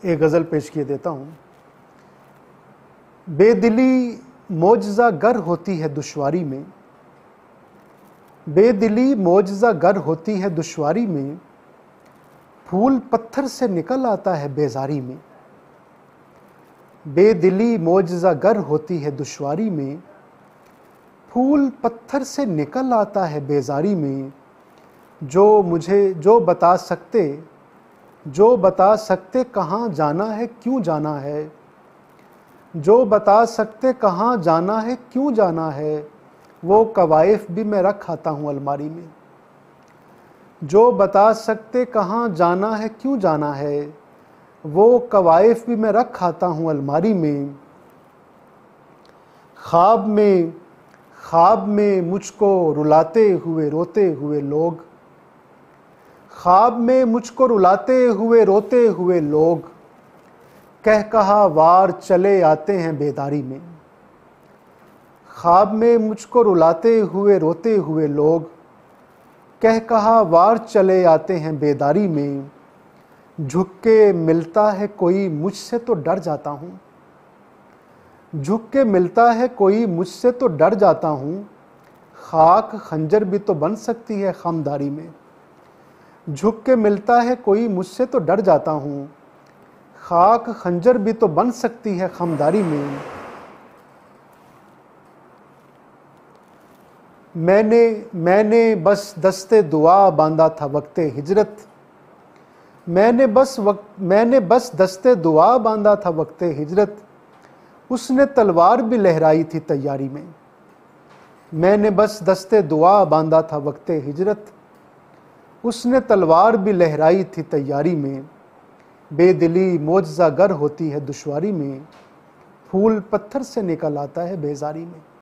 एक गज़ल पेश किए देता हूँ। बेदिली मोजज़ा गर होती है दुश्वारी में, बेदिली मोजज़ा गर होती है दुश्वारी में, फूल पत्थर से निकल आता है बेज़ारी में। बेदिली मोजज़ा गर होती है दुश्वारी में, फूल पत्थर से निकल आता है बेज़ारी में। जो मुझे जो बता सकते कहाँ जाना है क्यों जाना है, जो बता सकते कहाँ जाना है क्यों जाना है, वो कवाइफ भी मैं रख आता हूँ अलमारी में। जो बता सकते कहाँ जाना है क्यों जाना है, वो कवाइफ भी मैं रख आता हूँ अलमारी में। ख्वाब में मुझको रुलाते हुए रोते हुए लोग, ख्वाब में मुझको रुलाते हुए रोते हुए लोग, कह कहा वार चले आते हैं बेदारी में। ख्वाब में मुझको रुलाते हुए रोते हुए लोग, कह कहा वार चले आते हैं बेदारी में। झुक के मिलता है कोई मुझसे तो डर जाता हूँ, झुक के मिलता है कोई मुझसे तो डर जाता हूँ। खाक खंजर भी तो बन सकती है खमदारी में। झुक के मिलता है कोई मुझसे तो डर जाता हूँ, खाक खंजर भी तो बन सकती है खमदारी में। मैंने बस दस्ते दुआ बांधा था वक्ते हिजरत, मैंने बस दस्ते दुआ बांधा था वक्ते हिजरत, उसने तलवार भी लहराई थी तैयारी में। मैंने बस दस्ते दुआ बांधा था वक्ते हिजरत, उसने तलवार भी लहराई थी तैयारी में। बेदिली मोजज़ा गर होती है दुश्वारी में, फूल पत्थर से निकल आता है बेज़ारी में।